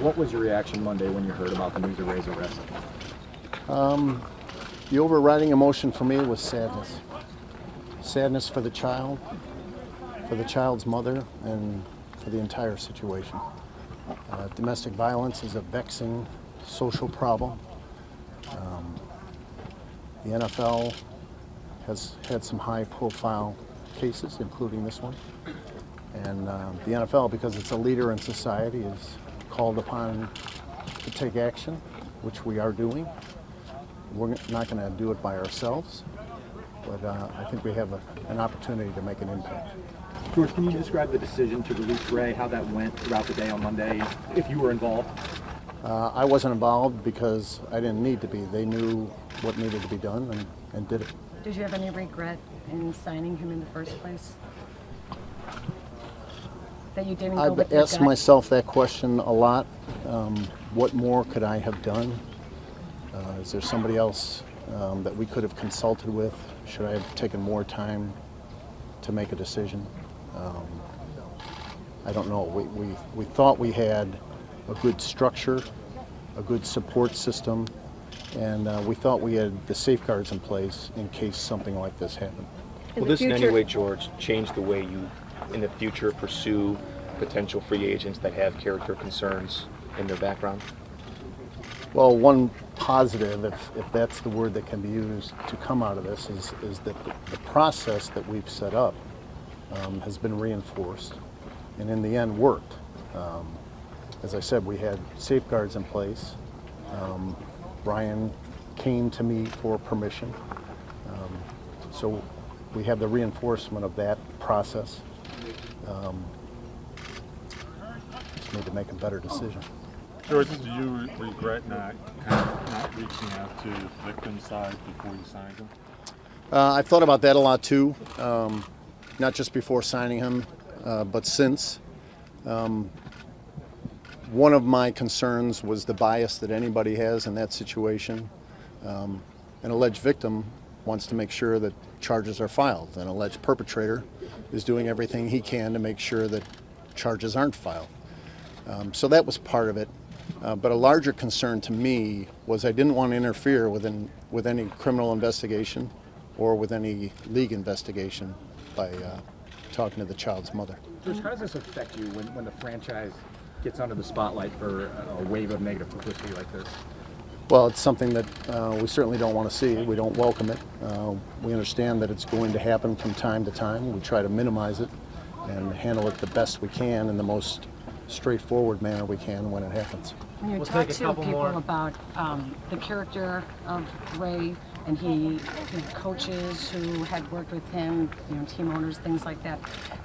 What was your reaction Monday when you heard about the news of Ray's arrest? The overriding emotion for me was sadness. Sadness for the child, for the child's mother, and for the entire situation. Domestic violence is a vexing social problem. The NFL has had some high-profile cases, including this one. And the NFL, because it's a leader in society, is called upon to take action, which we are doing. We're not going to do it by ourselves, but I think we have an opportunity to make an impact. George, can you describe the decision to release Ray, how that went throughout the day on Monday, if you were involved? I wasn't involved because I didn't need to be. They knew what needed to be done and did it. Did you have any regret in signing him in the first place? That you didn't go with I've asked myself that question a lot. What more could I have done? Is there somebody else that we could have consulted with? Should I have taken more time to make a decision? I don't know. We thought we had a good structure, a good support system, and we thought we had the safeguards in place in case something like this happened. Will this in any way, George, change the way you, in the future, pursue potential free agents that have character concerns in their background? Well, one positive, if that's the word that can be used to come out of this, is that the process that we've set up has been reinforced and in the end worked. As I said, we had safeguards in place. Brian came to me for permission. So we have the reinforcement of that process. Just need to make a better decision. George, do you regret not reaching out to the victim side before you signed him? I've thought about that a lot too, not just before signing him, but since. One of my concerns was the bias that anybody has in that situation. An alleged victim wants to make sure that charges are filed. An alleged perpetrator is doing everything he can to make sure that charges aren't filed. So that was part of it. But a larger concern to me was I didn't want to interfere with any criminal investigation or with any league investigation by talking to the child's mother. George, how does this affect you when the franchise gets under the spotlight for a wave of negative publicity like this? Well, it's something that we certainly don't want to see. We don't welcome it. We understand that it's going to happen from time to time. We try to minimize it and handle it the best we can in the most straightforward manner we can when it happens. When you talk to people about the character of Ray, and he coaches who had worked with him, team owners, things like that,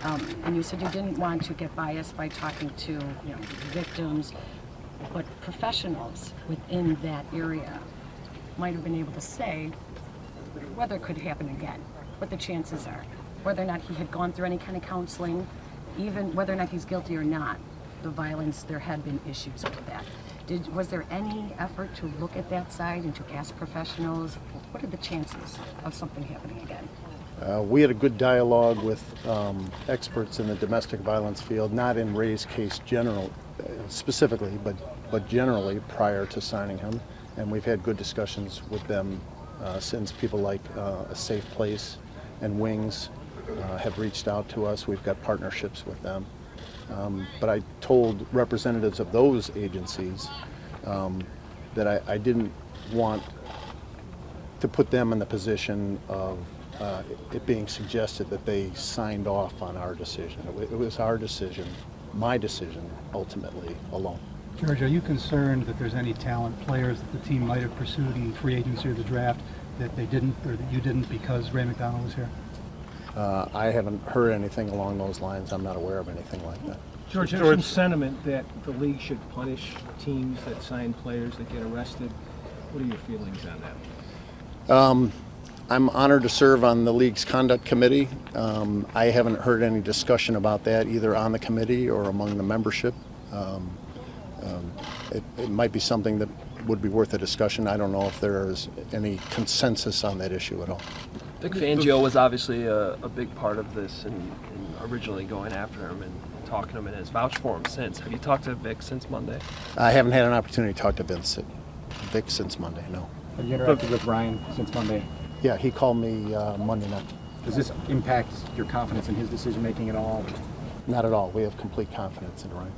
and you said you didn't want to get biased by talking to victims, but professionals within that area might have been able to say whether it could happen again, what the chances are, whether or not he had gone through any kind of counseling, even whether or not he's guilty or not. The violence, there had been issues with that. Was there any effort to look at that side and to ask professionals, what are the chances of something happening again? We had a good dialogue with experts in the domestic violence field, not in Ray's case specifically, but generally prior to signing him. And we've had good discussions with them since. People like A Safe Place and Wings have reached out to us. We've got partnerships with them. But I told representatives of those agencies that I didn't want to put them in the position of it being suggested that they signed off on our decision. It was our decision, my decision, ultimately, alone. George, are you concerned that there's any talent players that the team might have pursued in free agency or the draft that they didn't, or that you didn't because Ray McDonald was here? I haven't heard anything along those lines. I'm not aware of anything like that. George, there's some sentiment that the league should punish teams that sign players that get arrested. What are your feelings on that? I'm honored to serve on the league's conduct committee. I haven't heard any discussion about that either on the committee or among the membership. It might be something that would be worth a discussion. I don't know if there is any consensus on that issue at all. Vic Fangio was obviously a big part of this and originally going after him and talking to him and has vouched for him since. Have you talked to Vic since Monday? I haven't had an opportunity to talk to Vic since Monday, no. Have you interacted with Ryan since Monday? Yeah, he called me Monday night. Does this impact your confidence in his decision making at all? Not at all. We have complete confidence in Ryan.